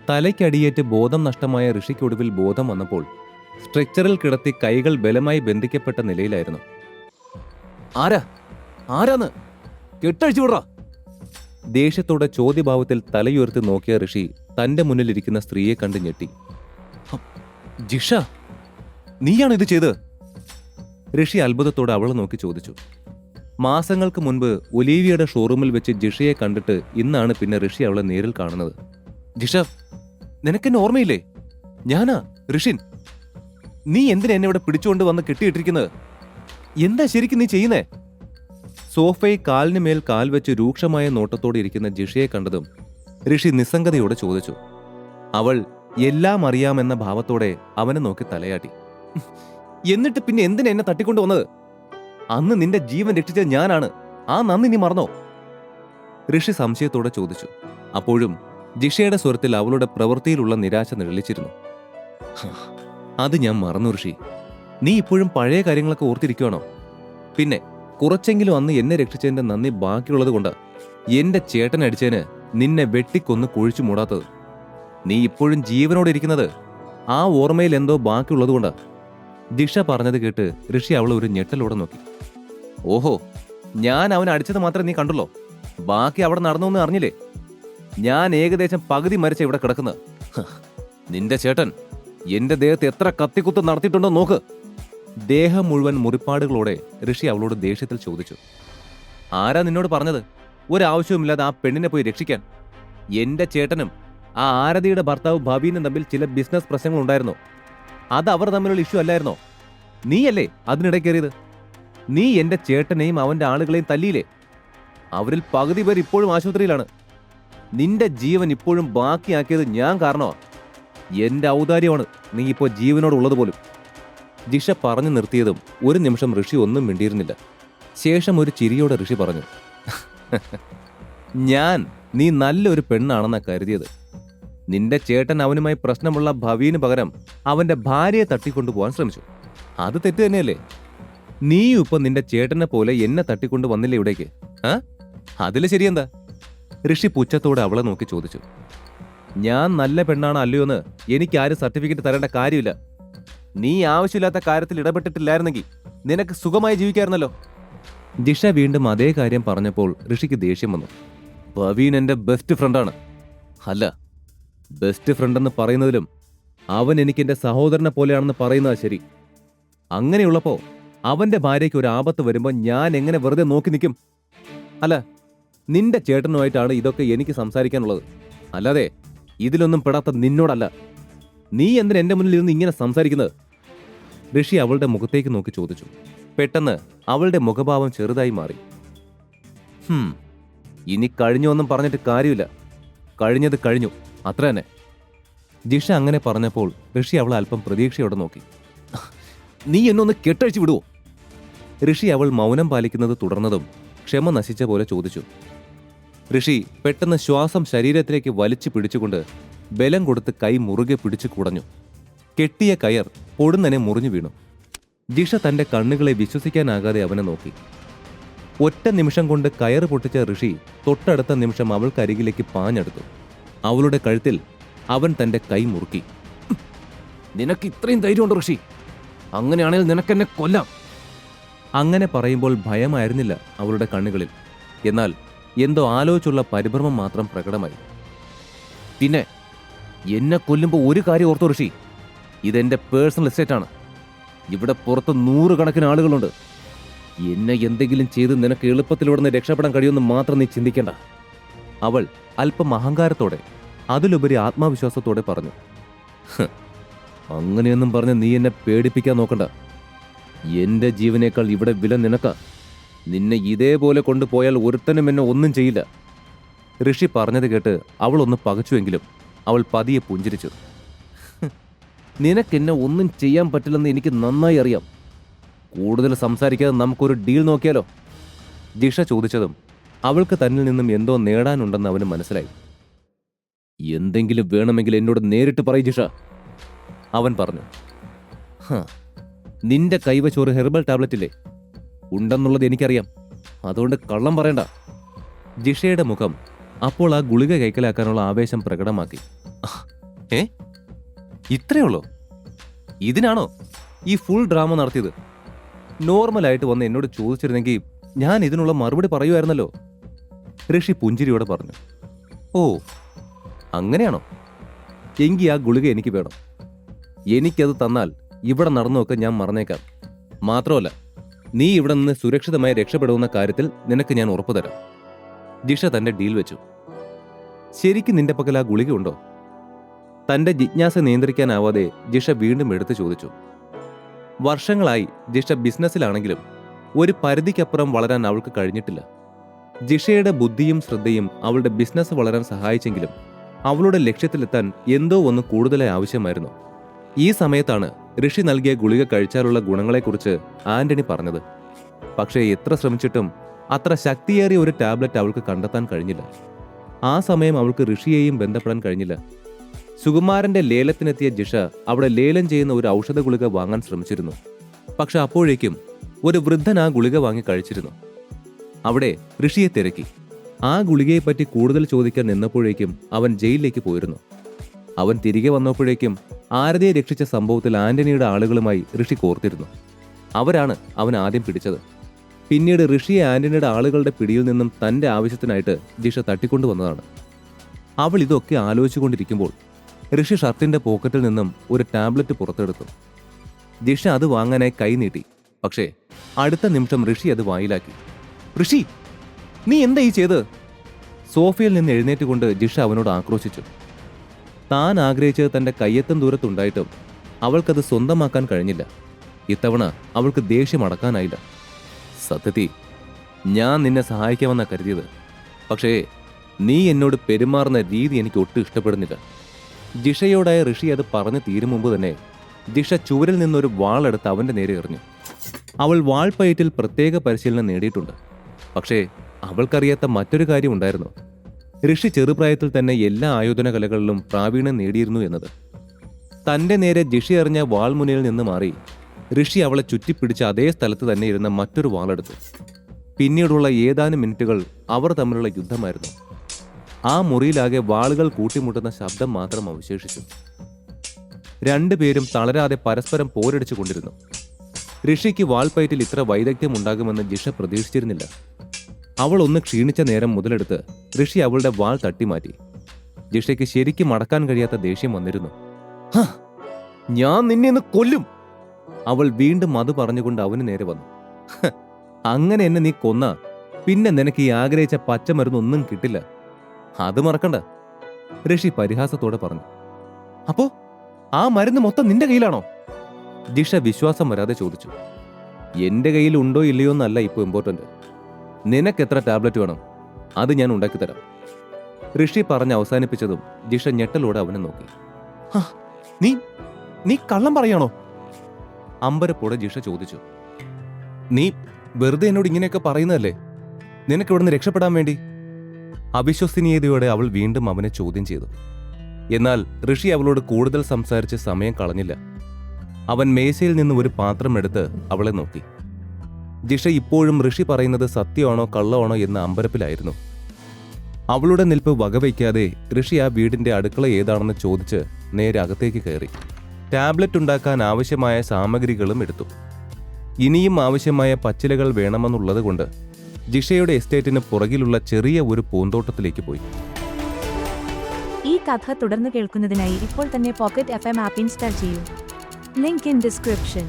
തലയ്ക്കടിയേറ്റ് ബോധം നഷ്ടമായ ഋഷിക്കൊടുവിൽ ബോധം വന്നപ്പോൾ സ്ട്രെച്ചറിൽ കിടത്തി കൈകൾ ബലമായി ബന്ധിക്കപ്പെട്ട നിലയിലായിരുന്നു. ആരാന്ന് കെട്ടഴിച്ചു വിടറാ! ദേഷ്യത്തോടെ ചോദ്യഭാവത്തിൽ തലയുയർത്തി നോക്കിയ ഋഷി തന്റെ മുന്നിലിരിക്കുന്ന സ്ത്രീയെ കണ്ട് ഞെട്ടി. ജിഷ, നീയാണോ ഇത് ചെയ്ത്? ഋഷി അത്ഭുതത്തോടെ അവളെ നോക്കി ചോദിച്ചു. മാസങ്ങൾക്ക് മുൻപ് ഒലീവിയയുടെ ഷോറൂമിൽ വെച്ച് ജിഷയെ കണ്ടിട്ട് ഇന്നാണ് പിന്നെ ഋഷി അവളെ നേരിൽ കാണുന്നത്. ജിഷ, നിനക്കെന്നെ ഓർമ്മയില്ലേ? ഞാനാ ഋഷിൻ. നീ എന്തിനാ എന്നെ ഇവിടെ പിടിച്ചുകൊണ്ട് വന്ന് കെട്ടിയിട്ടിരിക്കുന്നത്? എന്താ ശരിക്കും നീ ചെയ്യുന്നേ? സോഫയിൽ കാലിന് മേൽ കാൽ വെച്ച് രൂക്ഷമായ നോട്ടത്തോടെ ഇരിക്കുന്ന ജിഷയെ കണ്ടതും ഋഷി നിസ്സംഗതയോടെ ചോദിച്ചു. അവൾ എല്ലാം അറിയാമെന്ന ഭാവത്തോടെ അവനെ നോക്കി തലയാട്ടി. എന്നിട്ട് പിന്നെ എന്തിനാ എന്നെ തട്ടിക്കൊണ്ടുവന്നത്? അന്ന് നിന്റെ ജീവൻ രക്ഷിച്ചത് ഞാനാണ്. ആ നന്ദി നീ മറന്നോ? ഋഷി സംശയത്തോടെ ചോദിച്ചു. അപ്പോഴും ജിഷയുടെ സ്വരത്തിൽ അവളുടെ പ്രവൃത്തിയിലുള്ള നിരാശ നിഴലിച്ചിരുന്നു. അത് ഞാൻ മറന്നു ഋഷി. നീ ഇപ്പോഴും പഴയ കാര്യങ്ങളൊക്കെ ഓർത്തിരിക്കുകയാണോ? പിന്നെ കുറച്ചെങ്കിലും അന്ന് എന്നെ രക്ഷിച്ചതിന്റെ നന്ദി ബാക്കിയുള്ളത് കൊണ്ട് എന്റെ ചേട്ടനടിച്ചതിന് നിന്നെ വെട്ടിക്കൊന്ന് കുഴിച്ചു മൂടാത്തത്. നീ ഇപ്പോഴും ജീവനോടെ ഇരിക്കുന്നത് ആ ഓർമ്മയിൽ എന്തോ ബാക്കിയുള്ളതുകൊണ്ടാ. ജിഷ പറഞ്ഞത് കേട്ട് ഋഷി അവളെ ഒരു ഞെട്ടലോടെ നോക്കി. ഓഹോ, ഞാൻ അവനെ അടിച്ചത് മാത്രമേ നീ കണ്ടുള്ളോ? ബാക്കി അവിടെ നടന്നൊന്നും അറിഞ്ഞില്ലേ? ഞാൻ ഏകദേശം പകുതി മരിച്ച ഇവിടെ കിടക്കുന്നത്. നിന്റെ ചേട്ടൻ എന്റെ ദേഹത്ത് എത്ര കത്തിക്കുത്ത് നടത്തിയിട്ടുണ്ടോ നോക്ക്. ദേഹം മുഴുവൻ മുറിപ്പാടുകളോടെ ഋഷി അവളോട് ദേഷ്യത്തിൽ ചോദിച്ചു. ആരാ നിന്നോട് പറഞ്ഞത് ഒരാവശ്യവുമില്ലാതെ ആ പെണ്ണിനെ പോയി രക്ഷിക്കാൻ? എന്റെ ചേട്ടനും ആ ആരതിയുടെ ഭർത്താവ് ഭവീനും തമ്മിൽ ചില ബിസിനസ് പ്രശ്നങ്ങൾ ഉണ്ടായിരുന്നോ? അത് അവർ തമ്മിലുള്ള ഇഷ്യൂ അല്ലായിരുന്നോ? നീയല്ലേ അതിനിടയ്ക്കേറിയത്? നീ എന്റെ ചേട്ടനെയും അവന്റെ ആളുകളെയും തല്ലിയില്ലേ? അവരിൽ പകുതി പേർ ഇപ്പോഴും ആശുപത്രിയിലാണ്. നിന്റെ ജീവൻ ഇപ്പോഴും ബാക്കിയാക്കിയത് ഞാൻ കാരണമാ. എന്റെ ഔദാര്യമാണ് നീ ഇപ്പോൾ ജീവനോടുള്ളത് പോലും. ജിഷ പറഞ്ഞു നിർത്തിയതും ഒരു നിമിഷം ഋഷി ഒന്നും മിണ്ടിയിരുന്നില്ല. ശേഷം ഒരു ചിരിയോടെ ഋഷി പറഞ്ഞു. നീ നല്ലൊരു പെണ്ണാണെന്നാ കരുതിയത്. നിന്റെ ചേട്ടൻ അവനുമായി പ്രശ്നമുള്ള ഭവീന് പകരം അവന്റെ ഭാര്യയെ തട്ടിക്കൊണ്ടുപോകാൻ ശ്രമിച്ചു. അത് തെറ്റ് തന്നെയല്ലേ? നീയും ഇപ്പൊ നിന്റെ ചേട്ടനെ പോലെ എന്നെ തട്ടിക്കൊണ്ടു വന്നില്ലേ ഇവിടേക്ക്? അതില് ശരിയെന്താ? ഋഷി പുച്ഛത്തോടെ അവളെ നോക്കി ചോദിച്ചു. ഞാൻ നല്ല പെണ്ണാണോ അല്ലയോ എന്ന് എനിക്ക് ആരും സർട്ടിഫിക്കറ്റ് തരേണ്ട കാര്യമില്ല. നീ ആവശ്യമില്ലാത്ത കാര്യത്തിൽ ഇടപെട്ടിട്ടില്ലായിരുന്നെങ്കിൽ നിനക്ക് സുഖമായി ജീവിക്കായിരുന്നല്ലോ. ജിഷ വീണ്ടും അതേ കാര്യം പറഞ്ഞപ്പോൾ ഋഷിക്ക് ദേഷ്യം വന്നു. ഭവീൻ എന്റെ ബെസ്റ്റ് ഫ്രണ്ടാണ്. അല്ല, ബെസ്റ്റ് ഫ്രണ്ടെന്ന് പറയുന്നതിലും അവൻ എനിക്ക് എന്റെ സഹോദരനെ പോലെയാണെന്ന് പറയുന്നതാ ശരി. അങ്ങനെയുള്ളപ്പോ അവന്റെ ഭാര്യയ്ക്ക് ഒരു ആപത്ത് വരുമ്പോൾ ഞാൻ എങ്ങനെ വെറുതെ നോക്കി നിൽക്കും? അല്ല, നിന്റെ ചേട്ടനുമായിട്ടാണ് ഇതൊക്കെ എനിക്ക് സംസാരിക്കാനുള്ളത്, അല്ലാതെ ഇതിലൊന്നും പെടാത്ത നിന്നോടല്ല. നീ എന്തിനാ എന്റെ മുന്നിൽ ഇരുന്ന് ഇങ്ങനെ സംസാരിക്കുന്നത്? ഋഷി അവളുടെ മുഖത്തേക്ക് നോക്കി ചോദിച്ചു. പെട്ടെന്ന് അവളുടെ മുഖഭാവം ചെറുതായി മാറി. ഇനി കഴിഞ്ഞൊന്നും പറഞ്ഞിട്ട് കാര്യമില്ല. കഴിഞ്ഞത് കഴിഞ്ഞു, അത്ര തന്നെ. ജിഷ അങ്ങനെ പറഞ്ഞപ്പോൾ ഋഷി അവളെ അല്പം പ്രതീക്ഷയോടെ നോക്കി. നീ എന്നൊന്ന് കെട്ടഴിച്ചു വിടുവോ? ഋഷി അവൾ മൗനം പാലിക്കുന്നത് തുടർന്നതും ക്ഷമ നശിച്ച പോലെ ചോദിച്ചു. ഋഷി പെട്ടെന്ന് ശ്വാസം ശരീരത്തിലേക്ക് വലിച്ചു പിടിച്ചുകൊണ്ട് ബലം കൊടുത്ത് കൈ മുറുകെ പിടിച്ചു കുടഞ്ഞു. കെട്ടിയ കയർ പൊടുന്നനെ മുറിഞ്ഞു വീണു. ജിഷ തന്റെ കണ്ണുകളെ വിശ്വസിക്കാനാകാതെ അവനെ നോക്കി. ഒറ്റ നിമിഷം കൊണ്ട് കയറ് പൊട്ടിച്ച ഋഷി തൊട്ടടുത്ത നിമിഷം അവൾക്കരികിലേക്ക് പാഞ്ഞെടുത്തു. അവളുടെ കഴുത്തിൽ അവൻ തന്റെ കൈ മുറുക്കി. നിനക്ക് ഇത്രയും ധൈര്യമുണ്ട് ഋഷി? അങ്ങനെയാണെങ്കിൽ നിനക്കെന്നെ കൊല്ലാം. അങ്ങനെ പറയുമ്പോൾ ഭയമായിരുന്നില്ല അവളുടെ കണ്ണുകളിൽ. എന്നാൽ എന്തോ ആലോചിച്ചുള്ള പരിഭ്രമം മാത്രം പ്രകടമായി. പിന്നെ എന്നെ കൊല്ലുമ്പോൾ ഒരു കാര്യം ഓർത്തു ഋഷി, ഇതെന്റെ പേഴ്സണൽ എസ്റ്റേറ്റാണ്. ഇവിടെ പുറത്ത് 100 കണക്കിന് ആളുകളുണ്ട്. എന്നെ എന്തെങ്കിലും ചെയ്ത് നിനക്ക് എളുപ്പത്തിൽ ഇവിടുന്ന് രക്ഷപ്പെടാൻ കഴിയുമെന്ന് മാത്രം നീ ചിന്തിക്കേണ്ട. അവൾ അല്പം അഹങ്കാരത്തോടെ, അതിലുപരി ആത്മവിശ്വാസത്തോടെ പറഞ്ഞു. അങ്ങനെയൊന്നും പറഞ്ഞ് നീ എന്നെ പേടിപ്പിക്കാൻ നോക്കണ്ട. എന്റെ ജീവനേക്കാൾ ഇവിടെ വില നിനക്ക. നിന്നെ ഇതേപോലെ കൊണ്ടുപോയാൽ ഒരുത്തനും എന്നെ ഒന്നും ചെയ്യില്ല. ഋഷി പറഞ്ഞത് കേട്ട് അവൾ ഒന്ന് പകച്ചുവെങ്കിലും അവൾ പതിയെ പുഞ്ചിരിച്ചു. നിനക്കെന്നെ ഒന്നും ചെയ്യാൻ പറ്റില്ലെന്ന് എനിക്ക് നന്നായി അറിയാം. കൂടുതൽ സംസാരിക്കാതെ നമുക്കൊരു ഡീൽ നോക്കിയാലോ? ജിഷ ചോദിച്ചതും അവൾക്ക് തന്നിൽ നിന്നും എന്തോ നേടാനുണ്ടെന്ന് അവന് മനസ്സിലായി. എന്തെങ്കിലും വേണമെങ്കിൽ എന്നോട് നേരിട്ട് പറയ് ജിഷ, അവൻ പറഞ്ഞു. നിന്റെ കൈവച്ചോറ് ഹെർബൽ ടാബ്ലറ്റ് ഇല്ലേ? ഉണ്ടെന്നുള്ളത് എനിക്കറിയാം, അതുകൊണ്ട് കള്ളം പറയണ്ട. ജിഷയുടെ മുഖം അപ്പോൾ ആ ഗുളിക കൈക്കലാക്കാനുള്ള ആവേശം പ്രകടമാക്കി. ഏ ഇത്രയേ ഉള്ളോ? ഇതിനാണോ ഈ ഫുൾ ഡ്രാമ നടത്തിയത്? നോർമലായിട്ട് വന്ന് എന്നോട് ചോദിച്ചിരുന്നെങ്കിൽ ഞാൻ ഇതിനുള്ള മറുപടി പറയുമായിരുന്നല്ലോ. ഋഷി പുഞ്ചിരിയോടെ പറഞ്ഞു. ഓ അങ്ങനെയാണോ? എങ്കിൽ ആ ഗുളിക എനിക്ക് വേണം. എനിക്കത് തന്നാൽ ഇവിടെ നടന്നൊക്കെ ഞാൻ മറന്നേക്കാം. മാത്രമല്ല, നീ ഇവിടെ നിന്ന് സുരക്ഷിതമായി രക്ഷപ്പെടുന്ന കാര്യത്തിൽ നിനക്ക് ഞാൻ ഉറപ്പു തരാം. ജിഷ തന്റെ ഡീൽ വെച്ചു. ശരിക്കും നിന്റെ പക്കൽ ആ ഗുളിക ഉണ്ടോ? തന്റെ ജിജ്ഞാസ നിയന്ത്രിക്കാനാവാതെ ജിഷ വീണ്ടും എടുത്തു ചോദിച്ചു. വർഷങ്ങളായി ജിഷ ബിസിനസ്സിലാണെങ്കിലും ഒരു പരിധിക്കപ്പുറം വളരാൻ അവൾക്ക് കഴിഞ്ഞിട്ടില്ല. ജിഷയുടെ ബുദ്ധിയും ശ്രദ്ധയും അവളുടെ ബിസിനസ് വളരാൻ സഹായിച്ചെങ്കിലും അവളുടെ ലക്ഷ്യത്തിലെത്താൻ എന്തോ ഒന്ന് കൂടുതലായി ആവശ്യമായിരുന്നു. ഈ സമയത്താണ് ഋഷി നൽകിയ ഗുളിക കഴിച്ചാലുള്ള ഗുണങ്ങളെക്കുറിച്ച് ആന്റണി പറഞ്ഞത്. പക്ഷേ എത്ര ശ്രമിച്ചിട്ടും അത്ര ശക്തിയേറിയ ഒരു ടാബ്ലറ്റ് അവൾക്ക് കണ്ടെത്താൻ കഴിഞ്ഞില്ല. ആ സമയം അവൾക്ക് ഋഷിയെയും ബന്ധപ്പെടാൻ കഴിഞ്ഞില്ല. സുകുമാരന്റെ ലേലത്തിനെത്തിയ ജിഷ അവിടെ ലേലം ചെയ്യുന്ന ഒരു ഔഷധ ഗുളിക വാങ്ങാൻ ശ്രമിച്ചിരുന്നു. പക്ഷെ അപ്പോഴേക്കും ഒരു വൃദ്ധൻ ആ ഗുളിക വാങ്ങി കഴിച്ചിരുന്നു. അവിടെ ഋഷിയെ തിരക്കി. ആ ഗുളികയെപ്പറ്റി കൂടുതൽ ചോദിക്കാൻ നിന്നപ്പോഴേക്കും അവൻ ജയിലിലേക്ക് പോയിരുന്നു. അവൻ തിരികെ വന്നപ്പോഴേക്കും ആരതിയെ രക്ഷിച്ച സംഭവത്തിൽ ആന്റണിയുടെ ആളുകളുമായി ഋഷി കോർത്തിരുന്നു. അവരാണ് അവൻ ആദ്യം പിടിച്ചത്. പിന്നീട് ഋഷിയെ ആന്റണിയുടെ ആളുകളുടെ പിടിയിൽ നിന്നും തന്റെ ആവശ്യത്തിനായിട്ട് ജിഷ തട്ടിക്കൊണ്ടുവന്നതാണ്. അവൾ ഇതൊക്കെ ആലോചിച്ചുകൊണ്ടിരിക്കുമ്പോൾ ഋഷി ഷർട്ടിന്റെ പോക്കറ്റിൽ നിന്നും ഒരു ടാബ്ലറ്റ് പുറത്തെടുത്തു. ജിഷ അത് വാങ്ങാനായി കൈ നീട്ടി. പക്ഷേ അടുത്ത നിമിഷം ഋഷി അത് വായിലാക്കി. ഋഷി, നീ എന്താ ഈ ചെയ്തത്? സോഫയിൽ നിന്ന് എഴുന്നേറ്റുകൊണ്ട് ജിഷ അവനോട് ആക്രോശിച്ചു. താൻ ആഗ്രഹിച്ചത് തന്റെ കയ്യെത്തും ദൂരത്തുണ്ടായിട്ടും അവൾക്കത് സ്വന്തമാക്കാൻ കഴിഞ്ഞില്ല. ഇത്തവണ അവൾക്ക് ദേഷ്യം അടക്കാനായില്ല. സത്യത്തിൽ ഞാൻ നിന്നെ സഹായിക്കാമെന്നാ കരുതിയത്. പക്ഷേ നീ എന്നോട് പെരുമാറുന്ന രീതി എനിക്ക് ഒട്ടും ഇഷ്ടപ്പെടുന്നില്ല. ജിഷയോടായ ഋഷി അത് പറഞ്ഞു തീരും മുമ്പ് തന്നെ ജിഷ ചുവരിൽ നിന്നൊരു വാളെടുത്ത് അവന്റെ നേരെ എറിഞ്ഞു. അവൾ വാൾപ്പയറ്റിൽ പ്രത്യേക പരിശീലനം നേടിയിട്ടുണ്ട്. പക്ഷേ അവൾക്കറിയാത്ത മറ്റൊരു കാര്യം ഉണ്ടായിരുന്നു. ഋഷി ചെറുപ്രായത്തിൽ തന്നെ എല്ലാ ആയോധന കലകളിലും പ്രാവീണ്യം നേടിയിരുന്നു എന്നത്. തന്റെ നേരെ ജിഷ എറിഞ്ഞ വാൾമുനയിൽ നിന്ന് മാറി ഋഷി അവളെ ചുറ്റിപ്പിടിച്ച അതേ സ്ഥലത്ത് തന്നെ ഇരുന്ന മറ്റൊരു വാളെടുത്തു. പിന്നീടുള്ള ഏതാനും മിനിറ്റുകൾ അവർ തമ്മിലുള്ള യുദ്ധമായിരുന്നു. ആ മുറിയിലാകെ വാളുകൾ കൂട്ടിമുട്ടുന്ന ശബ്ദം മാത്രം അവശേഷിച്ചു. രണ്ടുപേരും തളരാതെ പരസ്പരം പോരടിച്ചു കൊണ്ടിരുന്നു. ഋഷിക്ക് വാൾപ്പയറ്റിൽ ഇത്ര വൈദഗ്ധ്യം ഉണ്ടാകുമെന്ന് ജിഷ പ്രതീക്ഷിച്ചിരുന്നില്ല. അവൾ ഒന്ന് ക്ഷീണിച്ച നേരം മുതലെടുത്ത് ഋഷി അവളുടെ വാൾ തട്ടിമാറ്റി. ജിഷയ്ക്ക് ശരിക്കും അടക്കാൻ കഴിയാത്ത ദേഷ്യം വന്നിരുന്നു. ഞാൻ നിന്നെ ഒന്ന് കൊല്ലും! അവൾ വീണ്ടും അത് പറഞ്ഞുകൊണ്ട് അവന് നേരെ വന്നു. അങ്ങനെ എന്നെ നീ കൊന്ന പിന്നെ നിനക്ക് ഈ ആഗ്രഹിച്ച പച്ചമരുന്നൊന്നും കിട്ടില്ല. അത് മറക്കണ്ട, ഋഷി പരിഹാസത്തോടെ പറഞ്ഞു. അപ്പോ ആ മരുന്ന് മൊത്തം നിന്റെ കയ്യിലാണോ? ജിഷ വിശ്വാസം വരാതെ ചോദിച്ചു. എന്റെ കയ്യിൽ ഉണ്ടോ ഇല്ലയോ എന്നല്ല ഇപ്പോൾ ഇമ്പോർട്ടന്റ്. നിനക്ക് എത്ര ടാബ്ലറ്റ് വേണം അത് ഞാൻ ഉണ്ടാക്കിത്തരാം. ഋഷി പറഞ്ഞ് അവസാനിപ്പിച്ചതും ജിഷ ഞെട്ടലോടെ അവനെ നോക്കി. നീ നീ കള്ളം പറയാണോ? അമ്പരപ്പോടെ ജിഷ ചോദിച്ചു. നീ വെറുതെ എന്നോട് ഇങ്ങനെയൊക്കെ പറയുന്നതല്ലേ? നിനക്ക് ഇവിടുന്ന് രക്ഷപ്പെടാൻ വേണ്ടി? അവിശ്വസനീയതയോടെ അവൾ വീണ്ടും അവനെ ചോദ്യം ചെയ്തു. എന്നാൽ ഋഷി അവളോട് കൂടുതൽ സംസാരിച്ച് സമയം കളഞ്ഞില്ല. അവൻ മേശയിൽ നിന്ന് ഒരു പാത്രം എടുത്ത് അവളെ നോക്കി. ജിഷ ഇപ്പോഴും ഋഷി പറയുന്നത് സത്യമാണോ കള്ളമാണോ എന്ന അമ്പരപ്പിലായിരുന്നു. അവളുടെ നിൽപ്പ് വകവയ്ക്കാതെ ഋഷി ആ വീടിന്റെ അടുക്കള ഏതാണെന്ന് ചോദിച്ച് നേരെ അകത്തേക്ക് കയറി. ടാബ്ലറ്റ് ഉണ്ടാക്കാൻ ആവശ്യമായ സാമഗ്രികളും എടുത്തു. ഇനിയും ആവശ്യമായ പച്ചിലകൾ വേണമെന്നുള്ളത് കൊണ്ട് ജിഷയുടെ എസ്റ്റേറ്റിന് പുറകിലുള്ള ചെറിയ ഒരു പൂന്തോട്ടത്തിലേക്ക് പോയി. ഈ കഥ തുടർന്ന് കേൾക്കുന്നതിനായി ഇപ്പോൾ തന്നെ പോക്കറ്റ് FM ആപ്പ് ഇൻസ്റ്റാൾ ചെയ്യൂ. Link in description.